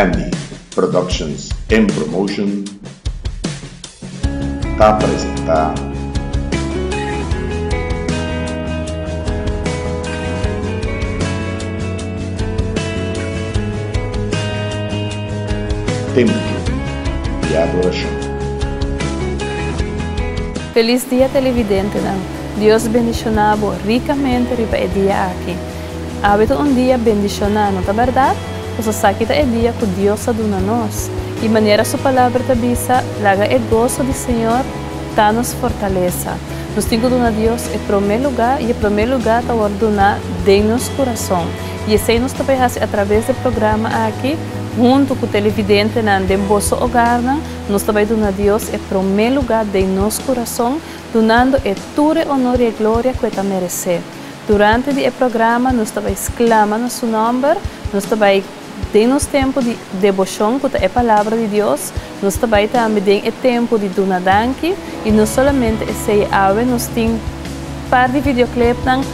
Handy Productions and Promotion está presentada Templo de Adoración. Feliz día televidente, Dios bendicionado ricamente riba el día aquí. Hábito un día bendicionado, ¿no es verdad? Pues sabe que el día que Dios aduna nos. Y manera su palabra te avisa, laga el gozo del Señor, danos fortaleza. Nos tengo de Dios en primer lugar y en primer lugar te ordena de nuestro corazón. Y ese nos te hace a través del programa aquí, junto con el televidente en vosso hogar, nos te dando a Dios en primer lugar de nuestro corazón, donando el tour, honor y gloria que te merece. Durante el programa, nos te exclamando su nombre, nos te dando tempo de devoción con la palabra de Dios, nos te también el tiempo de donadanki y no solamente ese ave, nos tiene par de videoclips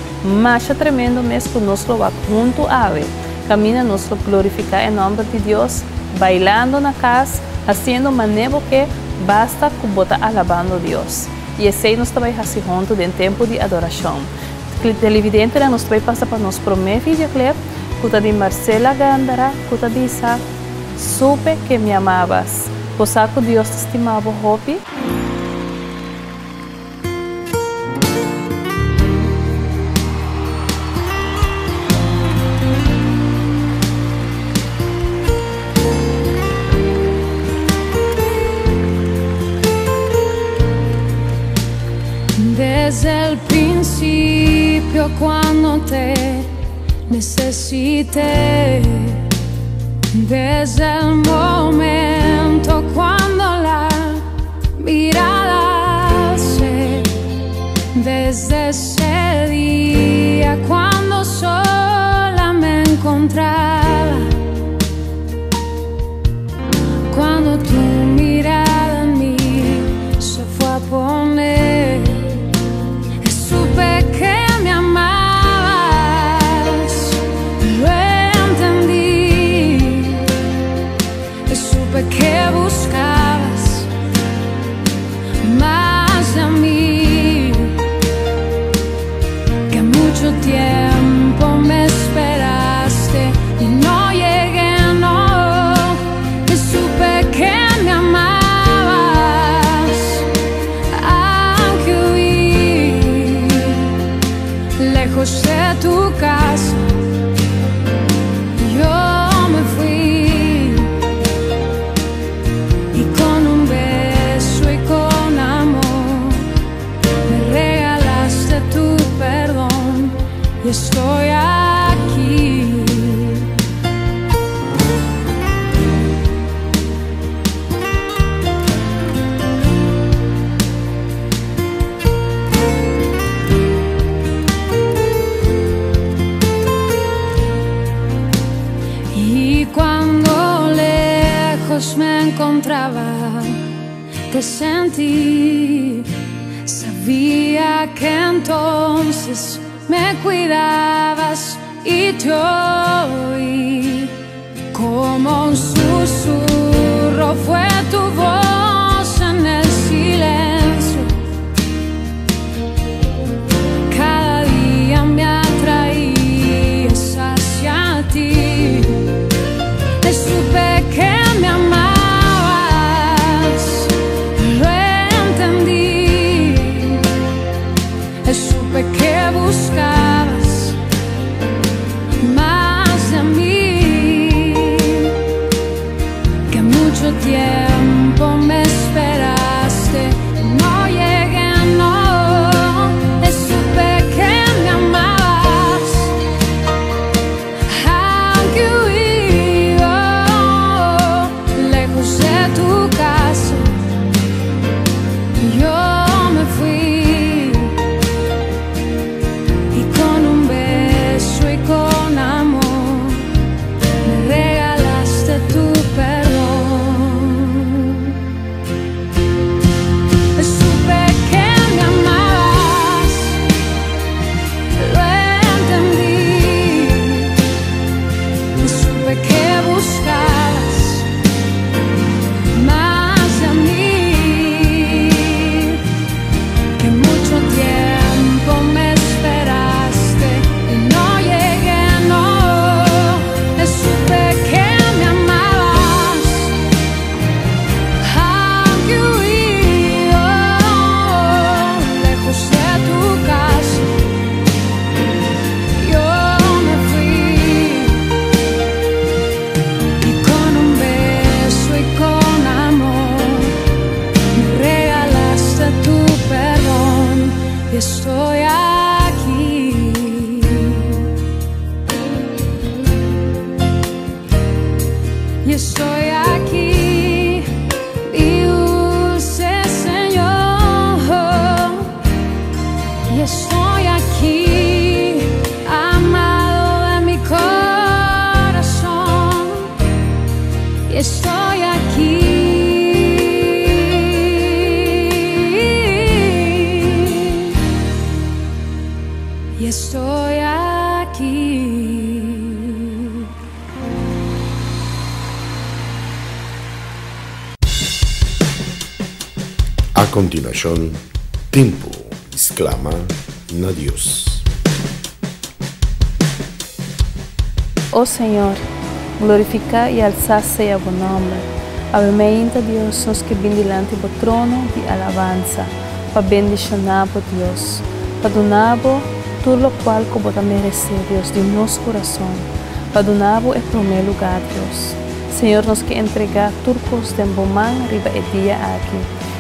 más tremendo mes que nos lo va junto a ave. Camina nos lo glorificar en nombre de Dios, bailando en la casa, haciendo manejo que basta con bota alabando a Dios. Y ese nos vai hacer junto en tiempo de adoración. El televidente nos vai pasar para nuestro primer videoclip, que de Marcela Gándara, que dice, supe que me amabas, pues que Dios te estimaba, Hopi. Desde el principio cuando te necesité, desde el momento cuando la mirada alcé, desde ese día cuando sola me encontraba, cuando tu mirada en mí se fue a poner, supe que me amabas, lo entendí, supe que buscabas más de mí, que mucho tiempo me esperaste y no llegué, no, y supe que me amabas, aunque huí lejos de tu casa, yo me fui y con un beso y con amor me regalaste tu perdón y estoy aquí. Cuando lejos me encontraba, te sentí, sabía que entonces me cuidabas y te oí, como un susurro fue tu voz en el silencio, cada día me atraías hacia ti. Supe que me amabas, lo entendí, supe que buscabas más de mí, que mucho tiempo y estoy aquí. Y usted, Señor, y estoy aquí, amado de mi corazón, y estoy aquí. Y estoy aquí. A continuación, tiempo exclama na Dios. Oh Senhor, glorificar e alçar seja o nome. Amém, Deus, nos que vem diante do trono de alabança, para bendicionar, Deus, para donar tudo o qual que você merece, Deus, de nosso coração, para donar em primeiro lugar, Deus. Senhor, nos que entregar turcos de bomão riba e dia aqui,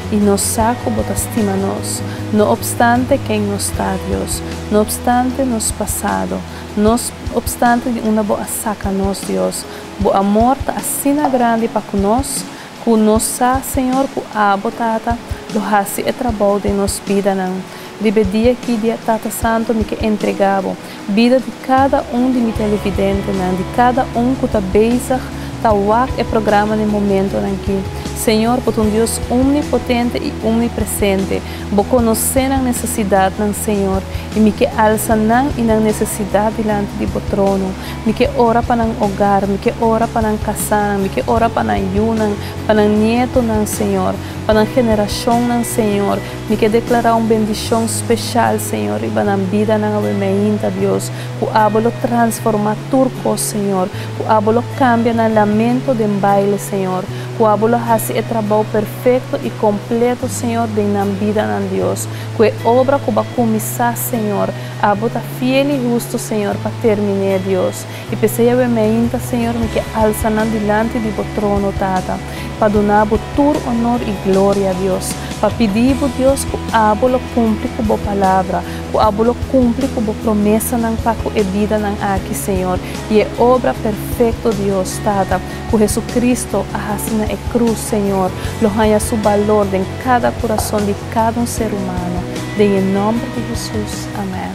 e nos saco bota estima nós, no obstante quem nos está, Deus, no obstante nos passado, no obstante de uma boa saca nós, Deus, boa amor está assim grande para conosco, que nos sa, Senhor, que a botata, do hasi e trabalho de nos vida não. Ribe dia que dia Tata Santo me que entregava, vida de cada de mi televidente não, de cada que está bezig, está wak e programa no momento aqui. Senhor, por Deus omnipotente e omnipresente, vou conhecer a necessidade do Senhor e me que alça não e na necessidade diante do trono, me que ora para o hogar, me que ora para o casar, me que ora para o yunan, para o nieto do Senhor, para a geração do Senhor, me que declarar uma bendição especial, Senhor, e para a vida na obediência Deus, que abolo transforma turco, Senhor, que abolo cambia no lamento de baile, Senhor, que abolo hace o trabalho perfeito e completo, Senhor, de na vida de Deus. Que obra que vai começar, Senhor, a botar fiel e justo, Senhor, para terminar, Deus. E pensei a meinta, Senhor, me que alça diante do trono, Tata, para donar todo honor e glória a Deus. Para pedir a Deus que a bola cumpre com a palavra, que a bola cumpre com a promessa não paco e vida não aqui, Senhor. E é obra perfeita, Deus, Tata, que Jesus Cristo a assina e cruz, Senhor, lo haya su valor em cada coração de cada ser humano. Em nome de Jesus. Amém.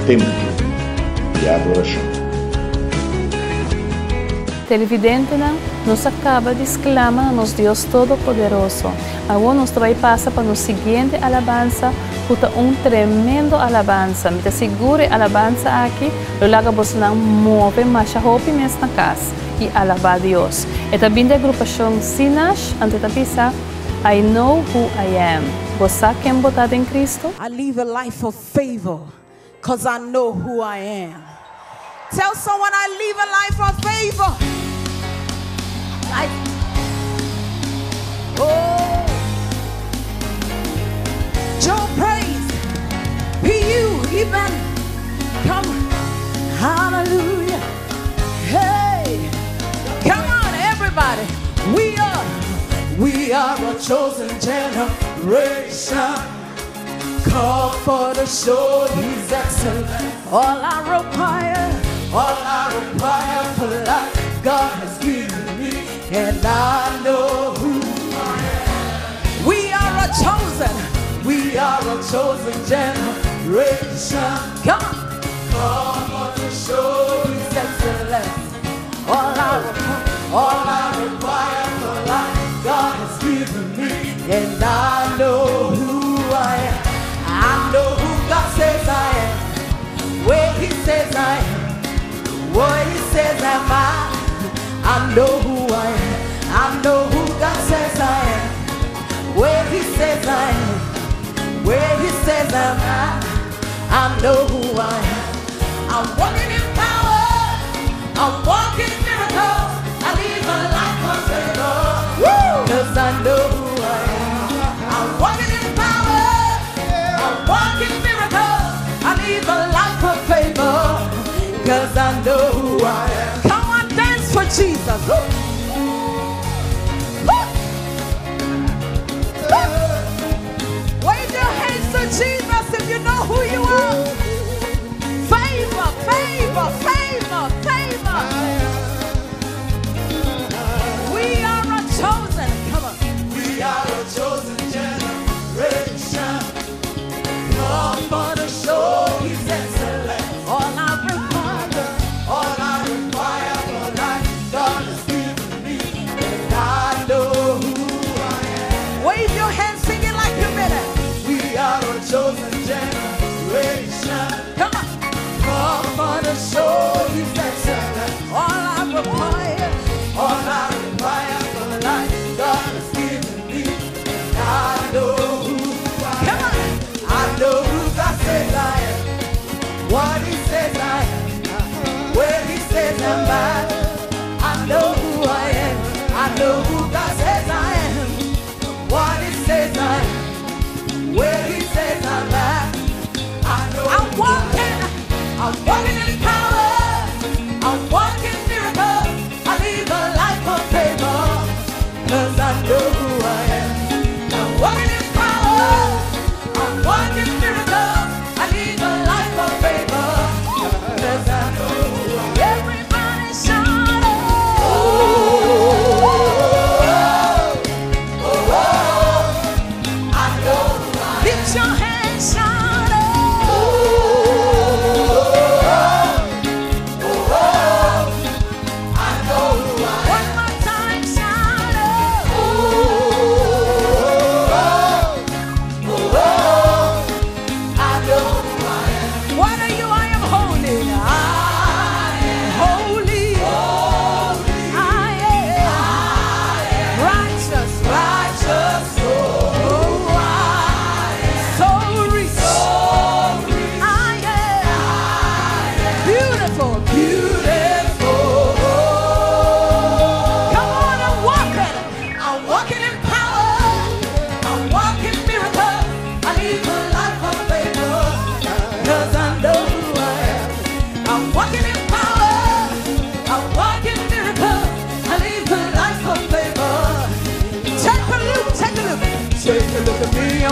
Tempo de adoração. Televidente nos acaba de exclamar a nosso Deus Todo-Poderoso. Agora nós vai passar para a seguinte alabança, que é tremendo alabança. Me segure alabança aqui, logo você não move, mas a roupa na casa e alabar a Deus. E também a agrupação Sinash, ante a pisa, I know who I am. Você sabe quem botar em Cristo? I live a life of favor, because I know who I am. Tell someone I live a life of favor. Oh, Joe praise, you even come, hallelujah. Hey, come on, everybody. We are a chosen generation, called for to show His excellence. All I require for life, God has given me, and I know who I am. We are a chosen generation. Come on. Come on to show His excellence. All I require for life, God has given me, and I know who I am. I know who God says I am, where He says I am, what He says am I know who I am. I know who God says I am, where He says I am, where He says am I know who I am. I'm walking in power, I'm walking in miracles, I live a life of favor, cause I know who I am. I'm walking in power, I'm walking in miracles, I live a life of favor, cause I know who I am. Come on, dance for Jesus. Wave your hands to Jesus if you know who you are. Favor, favor, favor, favor.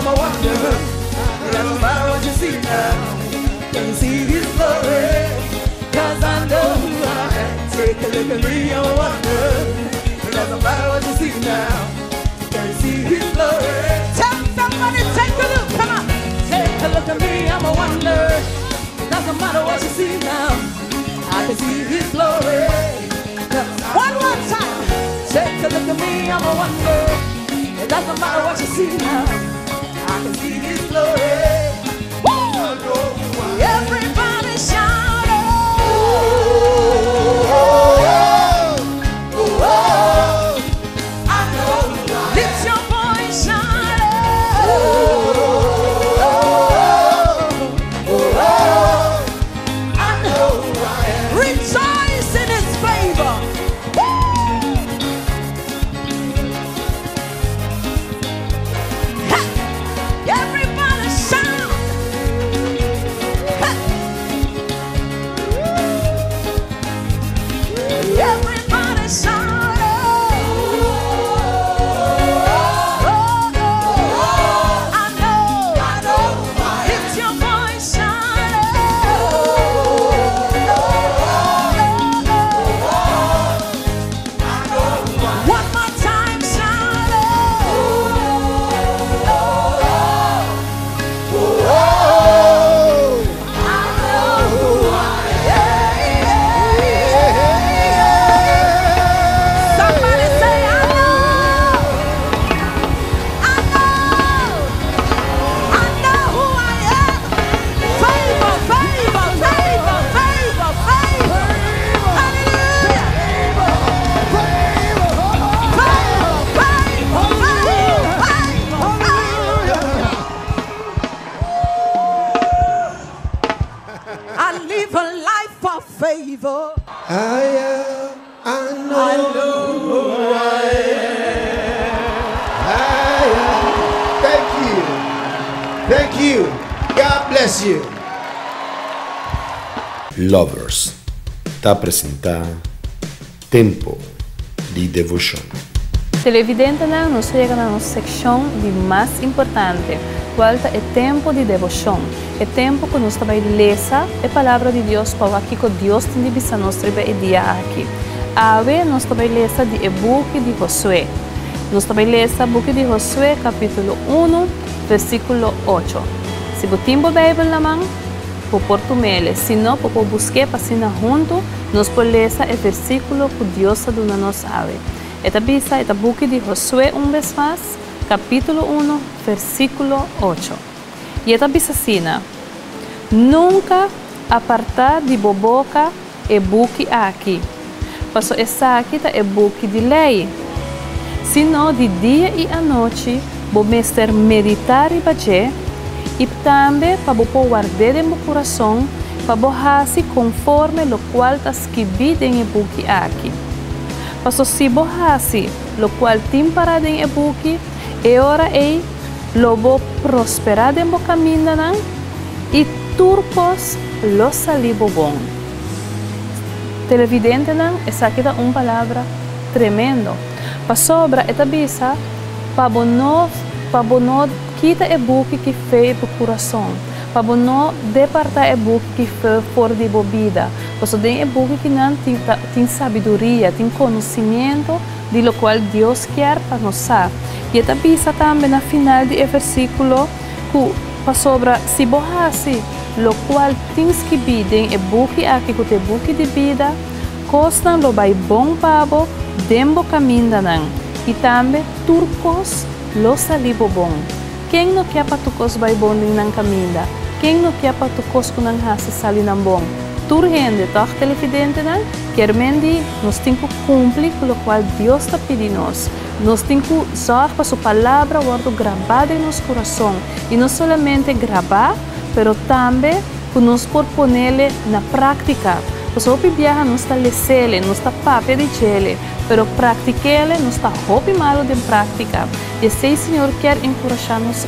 I'm a wonder. It doesn't matter what you see now. Can you see His glory? 'Cause I know who I am. Take a look at me, I'm a wonder. It doesn't matter what you see now. Can you see His glory? Tell somebody, take a look, come on. Take a look at me, I'm a wonder. It doesn't matter what you see now. I can see His glory. One more time. Take a look at me, I'm a wonder. It doesn't matter what you see now. I can see His glory. Woo! Everybody shout, oh, oh, oh, oh. I know who I am. Lift your voice, shout, oh, oh, oh, oh. I know who I am. Rejoice in His favor. Everybody shout! Everybody shout! I know. Lift your voice, shout! One more time, shout! Somebody say, I know. I know. I know who I am. Favor, favor, favor, favor, favor. Hallelujah. Favor, I live a life of favor. I know who I am. Thank you. Thank you. God bless you. Lovers está apresenta Tempo de Devotion. Televidente nos chega na nossa seção de mais importante, qual é tempo de devoção. É tempo que nós também lemos a palavra de Deus para aqui que Deus tem de visar nosso dia aqui. Ave nós também lemos de book de Josué. Nós também lemos o book de Josué, capítulo 1, versículo 8. Se você tem a Bíblia na mão, por portumele, se não, por buscar para assinar junto, nós podemos ler o versículo que Deus está nos ave. Esta bisa, esta book de Josué, vez mais, capítulo 1, versículo 8. E esta bisa sina, nunca apartar de boboca e book aqui. Passo essa aqui é book de lei. Senão, de dia e à noite, vou mestre meditar e bater, e também para vou guardar em meu coração, para vou fazer conforme o qual está escrito em book aqui. Passo se borrasi, lo qual tem parado em book, e ora ei, lo vou prosperar em meu caminho, e turpos lo salibo bom. Televidente, essa aqui é uma palavra tremendo. Para sobra, esta bisa, para não quita o book que fez para o coração. Para não departar o book que foi fora de bebida. Porque tem o book que não tem sabedoria, tem conhecimento de lo qual Deus quer para nós. E esta bisa também na final do versículo que para sobra se borrasse, lo qual tem que vir em book aqui que é book de vida, costa lo vai bom pabo, dembo caminho e também turcos lo salibo bom. Quem não quer para turcos vai bom em caminho? Quem não quer para turcos que não hase sali não bom? Turgende, toque televidente quer mendi, nós temos que cumprir com o qual Deus está pedindo nós. Nós temos que usar para sua palavra guardo gravada em nosso coração e não somente gravar, mas também que nós por pôr-lhe na prática. Porque o viaja não está lecele, não está papel de chele, mas pratiquele não está roupa malo de prática. E assim o Senhor quer encorajar-nos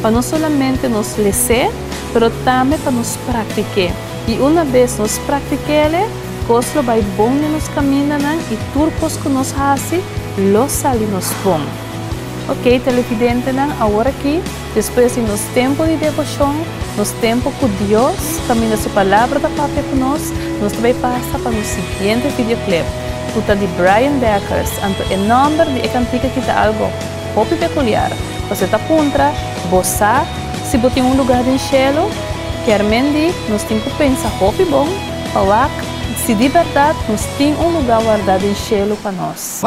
para não somente nos lecer, mas também para nos praticar. E uma vez nós pratiquele, coisa vai bom nos caminhos e turcos que nos fazem, lo sali nos bom. Ok, televidente, ahora aquí, después de nos tiempo de devoción, nos tiempo con Dios, camina su palabra da parte con nos vai passa para o siguiente videoclip. Tuta de Brian Deckers, anto em nome de cantica que tá algo hopi peculiar. Você tá contra, bossa, se botar um lugar de cielo, quer mendi, nos tem que pensar hopi bom, pauak, se de verdade nos tem lugar guardado em cielo para nós.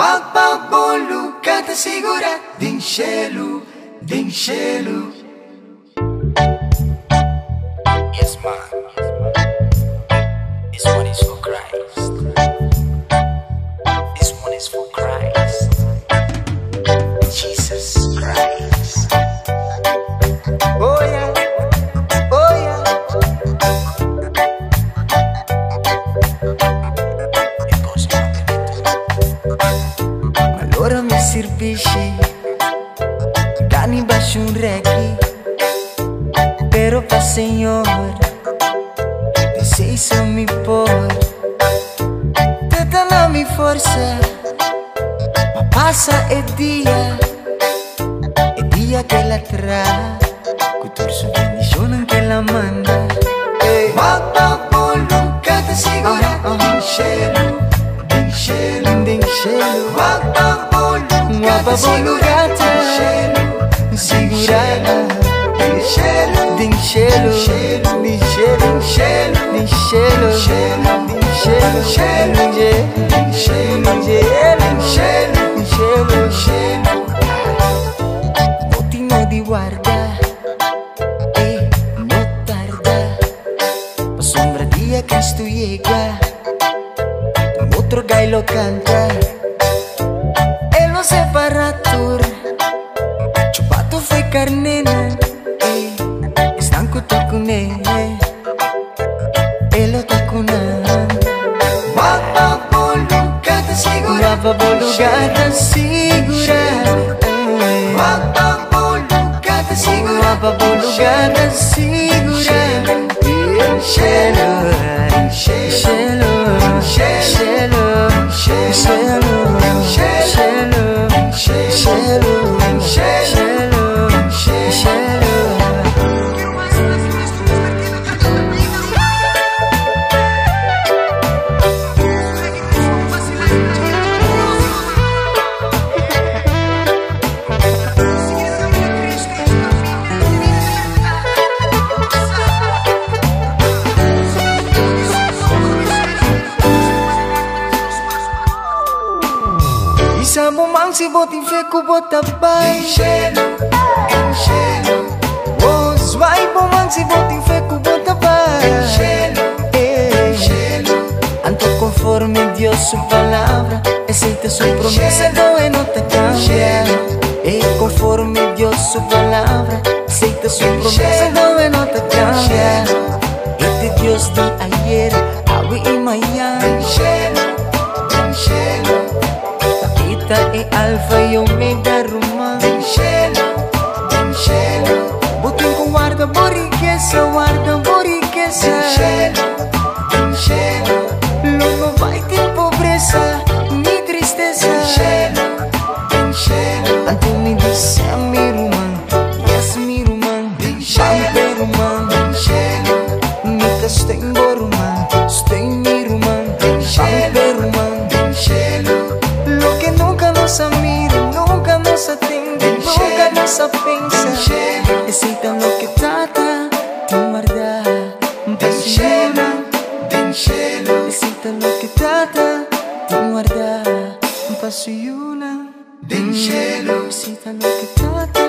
Bolo, canta segura, dem cielo, dem cielo. Yes, man. This one is for Christ. This one is for Christ. Jesus Christ. Oh yeah, oh yeah. Allora mi servisci, Dani baixo un reggae, pero pa' Señor, sei só me por, te dá mi força, ma passa e dia que la trae, con su bendición que la manda. Guapa bolo, canta segura, din cielo, din cielo, din cielo. Guapa bolo, canta segura, din cielo, segurada. Din cielo, din cielo, din cielo, din cielo, din cielo, din cielo, din cielo, din cielo. Motino di guarda e no tarda, pa sombra dia Cristo llega, otro gallo canta, e lo separator, chupato foi carnena. Stanco takune, elo takuna. Guapa bolo, canta segura. Guapa bolo, canta segura. Guapa bolo, canta segura. Guapa bolo, canta segura. Cielo, cielo, cielo, cielo, cielo, cielo, cielo, cielo. Si botin feco bota bai cielo, cielo. Oh, swai bomang si botin feco bota bai cielo, cielo. Anto conforme Dios su palabra, aceita su promesa, no te cambia. E conforme Dios su palabra, aceita su promesa, no te cambia. Este Dios de ayer, hoy y mañana, cielo, cielo. E alfa e omega Roma, din cielo, din cielo. Botin con guarda por riqueza, din cielo, din cielo. No vai ter pobreza ni tristeza, din cielo, din cielo. Tanto me dice mi rumán, yes mi rumán, din cielo, din cielo. Nunca estoy rumán, estoy mi rumán, din cielo, din cielo. Lo que nunca nos mira, nunca nos atende, nunca nos pensa. Aceita lo que trata de guardar, din cielo, din cielo. Aceita lo que trata de guardar, paso y una, din cielo. Aceita lo que trata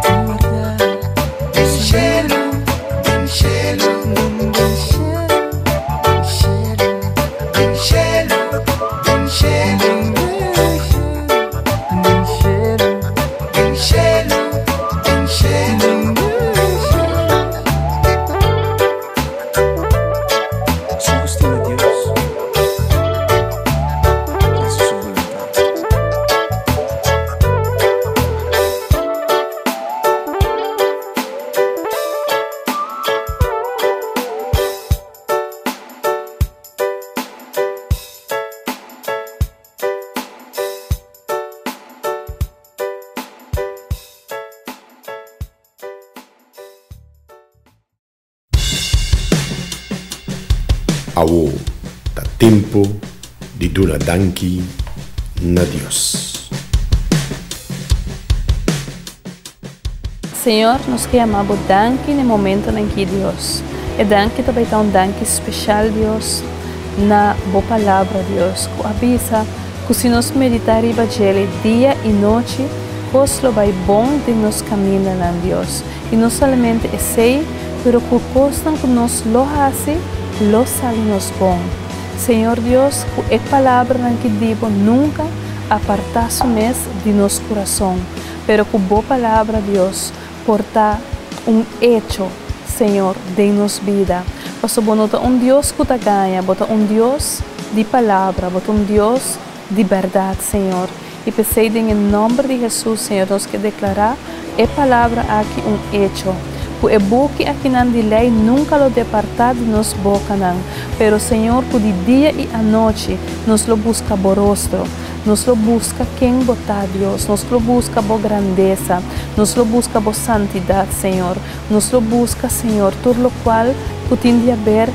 de guardar, din cielo, din cielo, din cielo, din cielo, din cielo. Awo, da tempo di duna danki na Dios. Senhor, nós queremos danki no momento em que Deus. E danki também tá danki especial Deus na boa palavra Deus. Que avisa que se nós meditar em Evangelho dia e noite, coisa vai bom de nos caminhar na Deus. E não somente é sei, pero que coisa que nós lo hace, lo sale nos bom. Senhor Deus, que é palavra que digo nunca apartar-se de nosso coração, pero que boa palavra Deus porta hecho, Senhor, de nos vida. Você bota Deus que te ganha, bota Deus de palavra, bota Deus de verdade, Senhor. E pensei em nome de Jesus, Senhor, nós que declarar é palavra aqui hecho. Que é bom que aqui na lei nunca lo departar de nos boca, não. Pero, Senhor, que de dia e à noite nos lo busca bo rostro. Nos lo busca quem botar Deus, nos lo busca por grandeza, nos lo busca por santidade, Senhor. Nos lo busca, Senhor, tudo o qual que tem a ver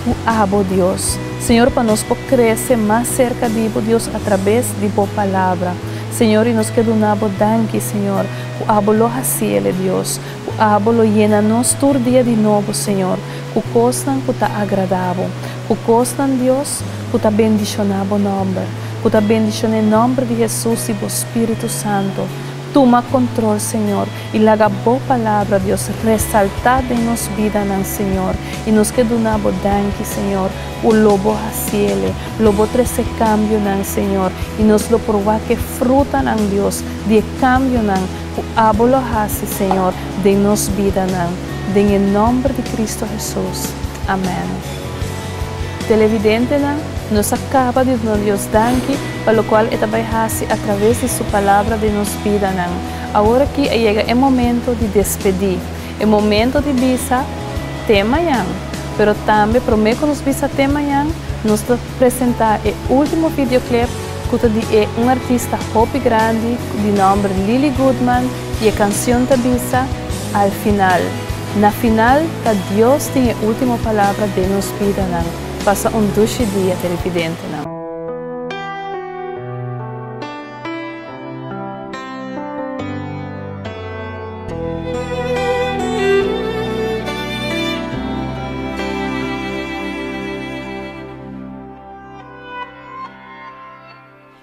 o abo Deus. Senhor, para nós crescer mais cerca de Deus através de boa palavra. Senhor, e nós queremos danke, Senhor, o abo lo haciele Deus, o abo lo llena nos todo dia de novo, Senhor, o costan que está agradável, o costan Deus, que está bendicionado nome. Que te bendición en nombre de Jesús y por Espíritu Santo. Toma control, Señor, y la boa palabra, Dios, resaltar de nos vida, Señor. Y nos queda una bodanqui, Señor, o lobo haciele, lobo trece cambio, Señor. Y nos lo probar que fruta, Dios, de cambio, o abo lo hace, Señor, de nos vida, en el nombre de Cristo Jesús. Amén. Televidente, nos acaba de nos Dios danke, para lo cual esta hace a través de su palabra de nos vida. Ahora que llega el momento de despedir, el momento de visa tema ya, pero también prometo que nos visa tema ya, nos presentar el último videoclip que es un artista hopi grande de nombre Lily Goodman y la canción de visa al final. Na final, Dios tiene la última palabra de nos vida. Passa dulce dia, televidente.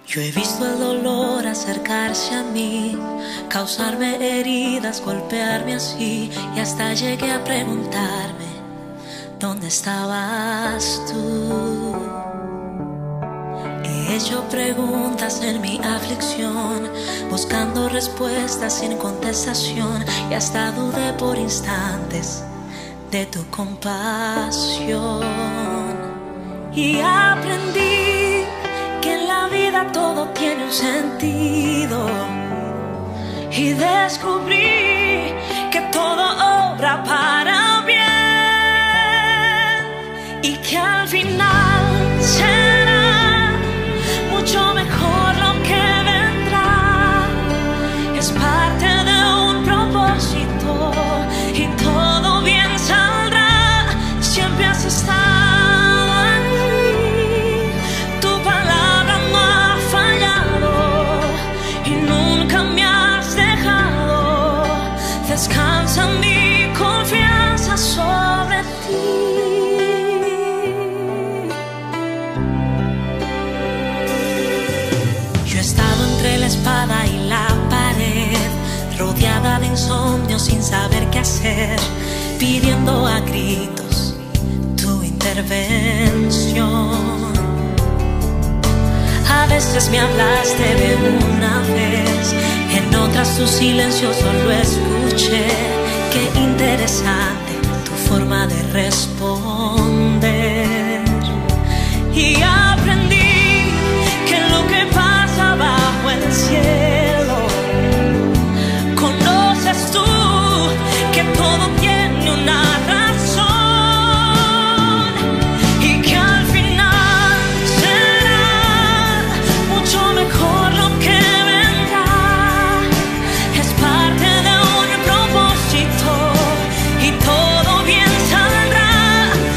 Yo he visto el dolor acercarse a mí, causarme heridas, golpearme así, y hasta llegué a preguntarme, ¿dónde estabas tú? He hecho preguntas en mi aflicción, buscando respuestas sin contestación, y hasta dudé por instantes de tu compasión. Y aprendí que en la vida todo tiene un sentido, y descubrí que todo obra para bien, y que al final será mucho mejor lo que vendrá. Es parte de un propósito y todo bien saldrá. Siempre has estado aquí, tu palabra no ha fallado y nunca me has dejado. Descansa mi confianza sobre ti. Espada y la pared, rodeada de insomnio sin saber qué hacer, pidiendo a gritos tu intervención. A veces me hablaste de una vez, en otras tu silencio solo escuché. Qué interesante tu forma de responder. Y aprendí que lo que pasa bajo el cielo, conoces tú que todo tiene una razón, y que al final será mucho mejor lo que vendrá. Es parte de un propósito y todo bien saldrá.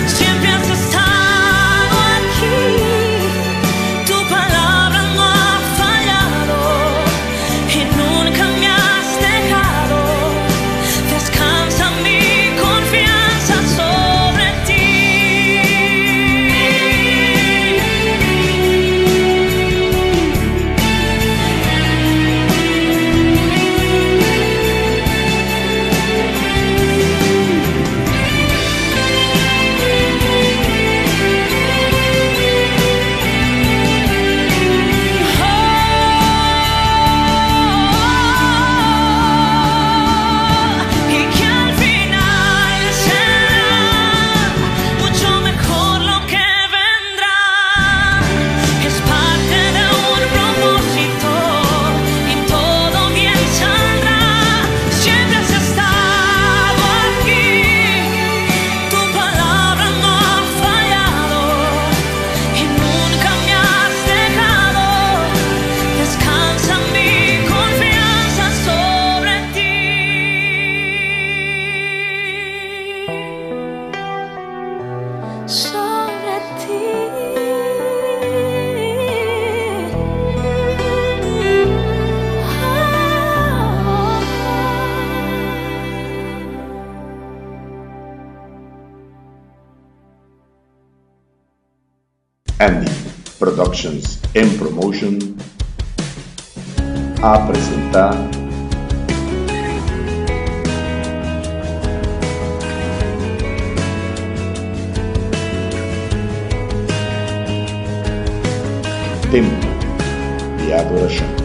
Siempre has estado Andy Productions and Promotion a presentar Tempo de Adoração.